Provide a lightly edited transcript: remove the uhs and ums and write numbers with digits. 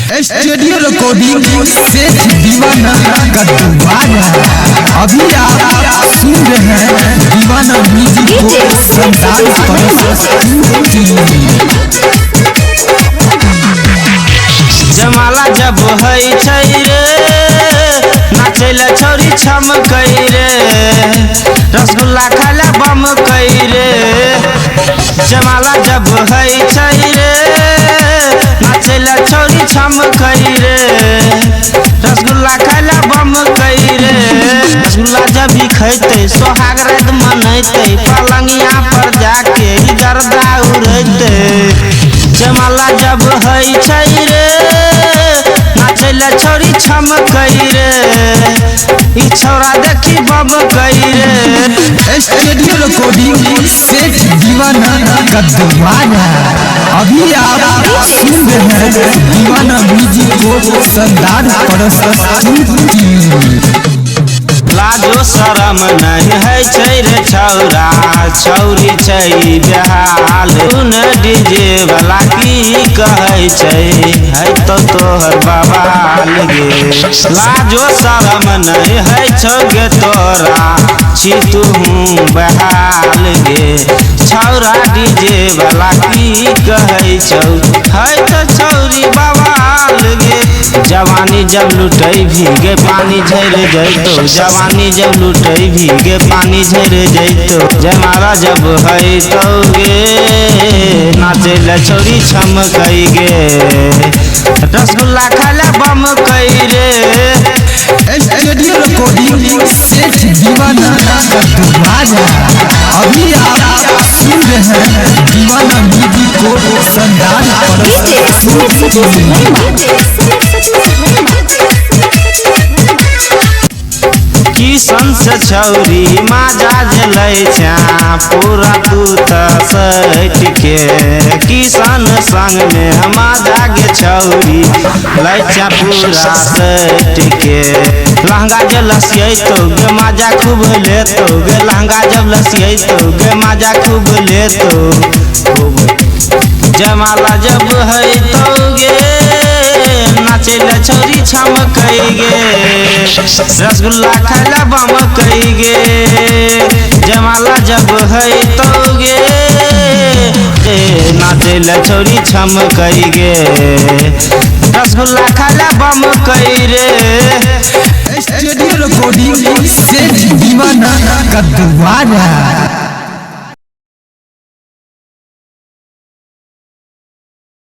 Studio recording सेठ दीवाना का दीवाना। अभी आप सुन रहे हैं दीवाना म्यूजिक को संचालित जमाला जब है छै रे नाचैला छौरी छमकै रे रसगुल्ला खाला बम कै रे। जमाला जब है छै रे नाचैला छौरी छमकै रे रसगुल्ला खाला बम कै रे। रसगुल्ला जब भी खैते सोहाग रात मनैते पलंगिया पर जाके गर्दा उड़ैते। जमाला जब है छै रे नाचैला छौरी छमकै रे ई छौरा देखी बम कै रे। स्टूडियो रिकॉर्डिंग सेठ दीवाना का दीवाना। अभी आप सुन रहे हैं दीवाना म्यूजिक को संचालित लाजो शरम नहीं है छै रे छौरा छौरी छै बेहाल। सुन डीजे वाला की कहै छै है तो तोहर बवाल गे। लाजो शरम नहीं है छौ गे तोरा छी तू बेहाल गे। छौरा डीजे वाला की कहै छौ है तो छौरी बवाल गे। जवानी जब लुटै भीगे पानी झर जैतो जवानी जब लुटै भीगे पानी झर जैतो। जमाला जब है तो गे नाचैला छौरी छमकै गे रसगुल्ला खाला बम कै रे। स्टूडियो रिकॉर्डिंग सेठ दीवाना का दीवाना। अभी आप सुन रहे हैं दीवाना म्यूजिक को संचालित किशन से छौरी माजा जलै छा पूरा तू सैट के। किशन संग में माजा गे छौरी लै छा पूरा सैट के। लहंगा जब लसियतो गे माजा खूब लेतो गे लहंगा जब लसियतो गे माजा खूब लेतो। जमाला जब है तो गे नाचैला छौरी छमकै गे रसगुल्ला खाला बम कै गे। जमाला जब है तो गे नाचैला छौरी छमकै गे रसगुल्ला खाला बम कै रे। स्टूडियो रिकॉर्डिंग सेठ दीवाना का दीवाना।